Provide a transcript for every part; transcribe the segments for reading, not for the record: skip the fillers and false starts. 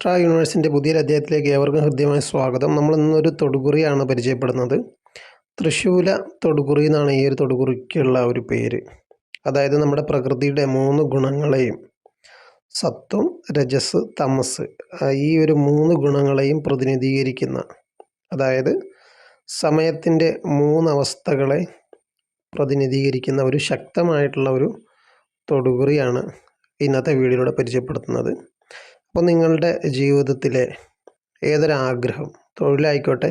Extra യൂണിവേഴ്സിൻ്റെ പുതിയൊരു അധ്യായത്തിലേക്ക് ഏവർക്കും ഹൃദ്യമായ സ്വാഗതം. നമ്മൾ ഇന്നൊരു തൊടുകുറിയാണ് പരിചയപ്പെടുന്നത്. തൃശ്ശൂല തൊടുകുറി എന്നാണ് ഈ ഒരു തൊടുകുറിക്കുള്ള ഒരു പേര്. അതായത് നമ്മുടെ പ്രകൃതിയുടെ 3 ഗുണങ്ങളെയും, സത്വം, രജസ്, തമസ്, ഈ ഒരു 3 ഗുണങ്ങളെയും പ്രതിനിധീകരിക്കുന്ന, അതായത് സമയത്തിൻ്റെ 3 അവസ്ഥകളെ പ്രതിനിധീകരിക്കുന്ന ഒരു ശക്തമായിട്ടുള്ള ഒരു തൊടുകുറിയാണ് ഇന്നത്തെ വീഡിയോയിലൂടെ പരിചയപ്പെടുത്തുന്നത്. അപ്പോൾ നിങ്ങളുടെ ജീവിതത്തിലെ ഏതൊരാഗ്രഹം, തൊഴിലായിക്കോട്ടെ,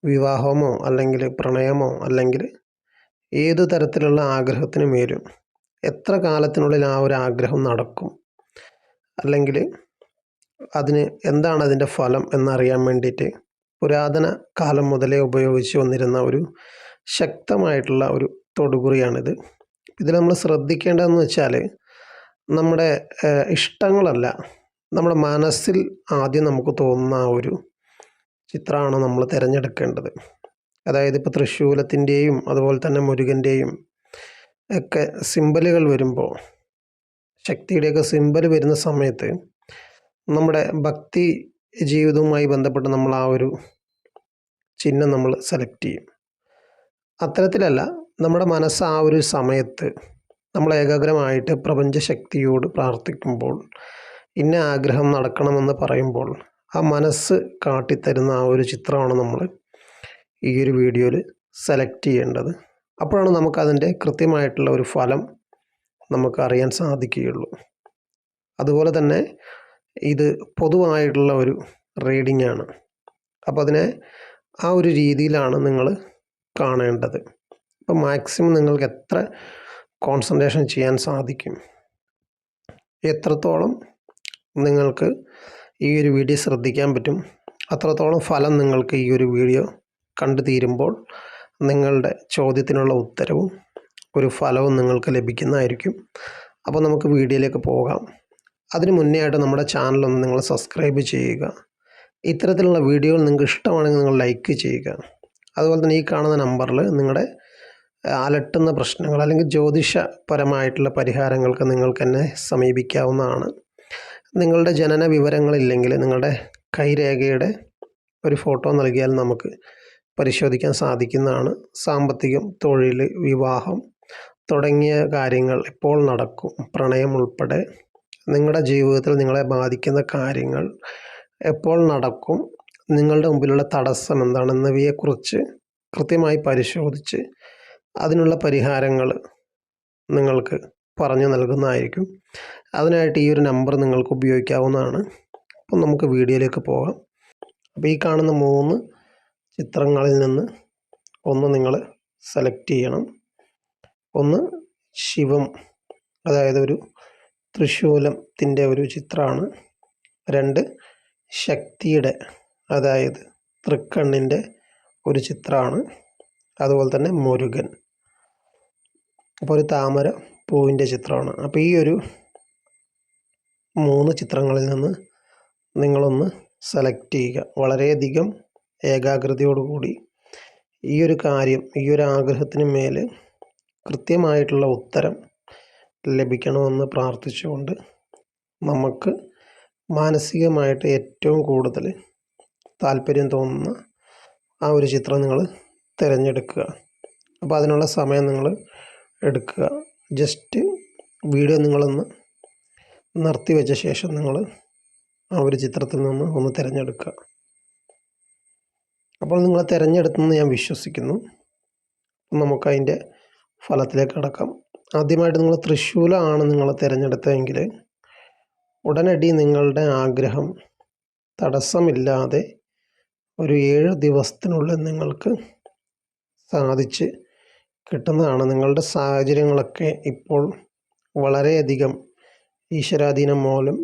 വിവാഹമോ അല്ലെങ്കിൽ പ്രണയമോ അല്ലെങ്കിൽ ഏതു തരത്തിലുള്ള ആഗ്രഹത്തിന് മേലും എത്ര കാലത്തിനുള്ളിൽ ആ ഒരു ആഗ്രഹം നടക്കും, അല്ലെങ്കിൽ അതിന് എന്താണ് അതിൻ്റെ ഫലം എന്നറിയാൻ വേണ്ടിയിട്ട് പുരാതന കാലം മുതലേ ഉപയോഗിച്ച് വന്നിരുന്ന ഒരു ശക്തമായിട്ടുള്ള ഒരു തൊടുകുറിയാണിത്. ഇതിൽ നമ്മൾ ശ്രദ്ധിക്കേണ്ടതെന്ന് വെച്ചാൽ നമ്മുടെ ഇഷ്ടങ്ങളല്ല, നമ്മുടെ മനസ്സിൽ ആദ്യം നമുക്ക് തോന്നുന്ന ആ ഒരു ചിത്രമാണ് നമ്മൾ തിരഞ്ഞെടുക്കേണ്ടത്. അതായത് ഇപ്പോൾ തൃശ്ശൂലത്തിൻ്റെയും അതുപോലെ തന്നെ മുരുകൻ്റെയും ഒക്കെ സിമ്പലുകൾ വരുമ്പോൾ, ശക്തിയുടെയൊക്കെ സിമ്പൽ വരുന്ന സമയത്ത് നമ്മുടെ ഭക്തി ജീവിതവുമായി ബന്ധപ്പെട്ട് നമ്മൾ ആ ഒരു ചിഹ്നം നമ്മൾ സെലക്ട് ചെയ്യും. അത്തരത്തിലല്ല, നമ്മുടെ മനസ്സ് ആ ഒരു സമയത്ത് നമ്മൾ ഏകാഗ്രമായിട്ട് പ്രപഞ്ചശക്തിയോട് പ്രാർത്ഥിക്കുമ്പോൾ, ഇന്ന ആഗ്രഹം നടക്കണമെന്ന് പറയുമ്പോൾ ആ മനസ്സ് കാട്ടിത്തരുന്ന ആ ഒരു ചിത്രമാണ് നമ്മൾ ഈ ഒരു വീഡിയോയിൽ സെലക്ട് ചെയ്യേണ്ടത്. അപ്പോഴാണ് നമുക്കതിൻ്റെ കൃത്യമായിട്ടുള്ള ഒരു ഫലം നമുക്ക് അറിയാൻ സാധിക്കുകയുള്ളൂ. അതുപോലെ തന്നെ ഇത് പൊതുവായിട്ടുള്ള ഒരു റീഡിംഗ് ആണ്. അപ്പോൾ അതിനെ ആ ഒരു രീതിയിലാണ് നിങ്ങൾ കാണേണ്ടത്. അപ്പോൾ മാക്സിമം നിങ്ങൾക്ക് എത്ര കോൺസെൻട്രേഷൻ ചെയ്യാൻ സാധിക്കും, എത്രത്തോളം നിങ്ങൾക്ക് ഈ ഒരു വീഡിയോ ശ്രദ്ധിക്കാൻ പറ്റും, അത്രത്തോളം ഫലം നിങ്ങൾക്ക് ഈ ഒരു വീഡിയോ കണ്ടു തീരുമ്പോൾ നിങ്ങളുടെ ചോദ്യത്തിനുള്ള ഉത്തരവും ഒരു ഫലവും നിങ്ങൾക്ക് ലഭിക്കുന്നതായിരിക്കും. അപ്പോൾ നമുക്ക് വീഡിയോയിലേക്ക് പോകാം. അതിന് മുന്നേ ആയിട്ട് നമ്മുടെ ചാനലൊന്ന് നിങ്ങൾ സബ്സ്ക്രൈബ് ചെയ്യുക. ഇത്തരത്തിലുള്ള വീഡിയോകൾ നിങ്ങൾക്ക് ഇഷ്ടമാണെങ്കിൽ നിങ്ങൾ ലൈക്ക് ചെയ്യുക. അതുപോലെ തന്നെ ഈ കാണുന്ന നമ്പറിൽ നിങ്ങളുടെ അലട്ടുന്ന പ്രശ്നങ്ങൾ അല്ലെങ്കിൽ ജ്യോതിഷപരമായിട്ടുള്ള പരിഹാരങ്ങൾക്ക് നിങ്ങൾക്ക് എന്നെ സമീപിക്കാവുന്നതാണ്. നിങ്ങളുടെ ജനന വിവരങ്ങളില്ലെങ്കിൽ നിങ്ങളുടെ കൈരേഖയുടെ ഒരു ഫോട്ടോ നൽകിയാൽ നമുക്ക് പരിശോധിക്കാൻ സാധിക്കുന്നതാണ്. സാമ്പത്തികം, തൊഴിൽ, വിവാഹം തുടങ്ങിയ കാര്യങ്ങൾ എപ്പോൾ നടക്കും, പ്രണയം ഉൾപ്പെടെ നിങ്ങളുടെ ജീവിതത്തിൽ നിങ്ങളെ ബാധിക്കുന്ന കാര്യങ്ങൾ എപ്പോൾ നടക്കും, നിങ്ങളുടെ മുമ്പിലുള്ള തടസ്സം എന്താണെന്നവയെക്കുറിച്ച് കൃത്യമായി പരിശോധിച്ച് അതിനുള്ള പരിഹാരങ്ങൾ നിങ്ങൾക്ക് പറഞ്ഞു നൽകുന്നതായിരിക്കും. അതിനായിട്ട് ഈ ഒരു നമ്പർ നിങ്ങൾക്ക് ഉപയോഗിക്കാവുന്നതാണ്. അപ്പം നമുക്ക് വീഡിയോയിലേക്ക് പോകാം. അപ്പോൾ ഈ കാണുന്ന 3 ചിത്രങ്ങളിൽ നിന്ന് ഒന്ന് നിങ്ങൾ സെലക്ട് ചെയ്യണം. ഒന്ന് ശിവം, അതായത് ഒരു തൃശ്ശൂലത്തിൻ്റെ ഒരു ചിത്രമാണ്. 2 ശക്തിയുടെ, അതായത് തൃക്കണ്ണിൻ്റെ ഒരു ചിത്രമാണ്. അതുപോലെ തന്നെ മുരുകൻ, അപ്പോൾ ഒരു താമര പൂവിൻ്റെ ചിത്രമാണ്. അപ്പോൾ ഈ ഒരു 3 ചിത്രങ്ങളിൽ നിന്ന് നിങ്ങളൊന്ന് സെലക്ട് ചെയ്യുക. വളരെയധികം ഏകാഗ്രതയോടുകൂടി ഈ ഒരു കാര്യം, ഈ ഒരു ആഗ്രഹത്തിന് മേൽ കൃത്യമായിട്ടുള്ള ഉത്തരം ലഭിക്കണമെന്ന് പ്രാർത്ഥിച്ചുകൊണ്ട് നമുക്ക് മാനസികമായിട്ട് ഏറ്റവും കൂടുതൽ താല്പര്യം തോന്നുന്ന ആ ഒരു ചിത്രം നിങ്ങൾ തിരഞ്ഞെടുക്കുക. അപ്പോൾ അതിനുള്ള സമയം നിങ്ങൾ എടുക്കുക. ജസ്റ്റ് വീഡിയോ നിങ്ങളൊന്ന് നിർത്തി വെച്ച ശേഷം നിങ്ങൾ ആ ഒരു ചിത്രത്തിൽ നിന്ന് ഒന്ന് തിരഞ്ഞെടുക്കുക. അപ്പോൾ നിങ്ങൾ തിരഞ്ഞെടുത്തെന്ന് ഞാൻ വിശ്വസിക്കുന്നു. നമുക്കതിൻ്റെ ഫലത്തിലേക്ക് കടക്കാം. ആദ്യമായിട്ട് നിങ്ങൾ തൃശ്ശൂലമാണ് നിങ്ങൾ തിരഞ്ഞെടുത്തതെങ്കിൽ ഉടനടി നിങ്ങളുടെ ആഗ്രഹം തടസ്സമില്ലാതെ ഒരു 7 ദിവസത്തിനുള്ളിൽ നിങ്ങൾക്ക് സാധിച്ച് കിട്ടുന്നതാണ്. നിങ്ങളുടെ സാഹചര്യങ്ങളൊക്കെ ഇപ്പോൾ വളരെയധികം ഈശ്വരാധീനം മൂലം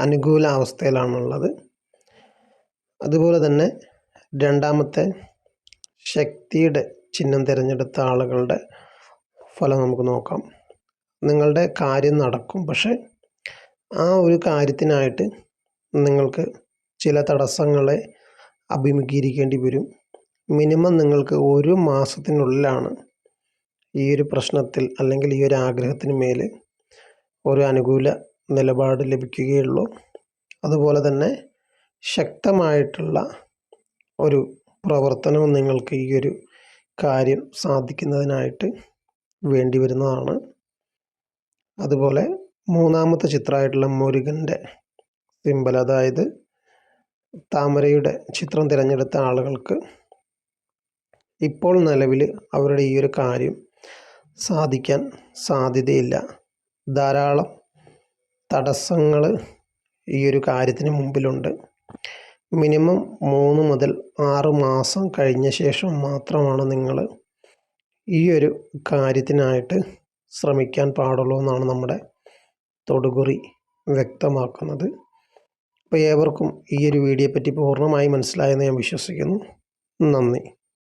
അനുകൂല അവസ്ഥയിലാണുള്ളത്. അതുപോലെ തന്നെ രണ്ടാമത്തെ ശക്തിയുടെ ചിഹ്നം തിരഞ്ഞെടുത്ത ആളുകളുടെ ഫലം നമുക്ക് നോക്കാം. നിങ്ങളുടെ കാര്യം നടക്കും, പക്ഷേ ആ ഒരു കാര്യത്തിനായിട്ട് നിങ്ങൾക്ക് ചില തടസ്സങ്ങളെ അഭിമുഖീകരിക്കേണ്ടി വരും. മിനിമം നിങ്ങൾക്ക് 1 മാസത്തിനുള്ളിലാണ് ഈ ഒരു പ്രശ്നത്തിൽ അല്ലെങ്കിൽ ഈ ഒരു ആഗ്രഹത്തിന് മേൽ ഒരു അനുകൂല നിലപാട് ലഭിക്കുകയുള്ളൂ. അതുപോലെ തന്നെ ശക്തമായിട്ടുള്ള ഒരു പ്രവർത്തനവും നിങ്ങൾക്ക് ഈ ഒരു കാര്യം സാധിക്കുന്നതിനായിട്ട് വേണ്ടി വരുന്നതാണ്. അതുപോലെ മൂന്നാമത്തെ ചിത്രമായിട്ടുള്ള മുരുകൻ്റെ സിമ്പൽ, അതായത് താമരയുടെ ചിത്രം തിരഞ്ഞെടുത്ത ആളുകൾക്ക് ഇപ്പോൾ നിലവിൽ അവരുടെ ഈ ഒരു കാര്യം സാധിക്കാൻ സാധ്യതയില്ല. ധാരാളം തടസ്സങ്ങൾ ഈ ഒരു കാര്യത്തിന് മുമ്പിലുണ്ട്. മിനിമം 3 മുതൽ 6 മാസം കഴിഞ്ഞ ശേഷം മാത്രമാണ് നിങ്ങൾ ഈ ഒരു കാര്യത്തിനായിട്ട് ശ്രമിക്കാൻ പാടുള്ളൂ എന്നാണ് നമ്മുടെ തൊടുകുറി വ്യക്തമാക്കുന്നത്. അപ്പോൾ ഏവർക്കും ഈ ഒരു വീഡിയോയെ പറ്റി പൂർണ്ണമായി മനസ്സിലായെന്ന് ഞാൻ വിശ്വസിക്കുന്നു. നന്ദി.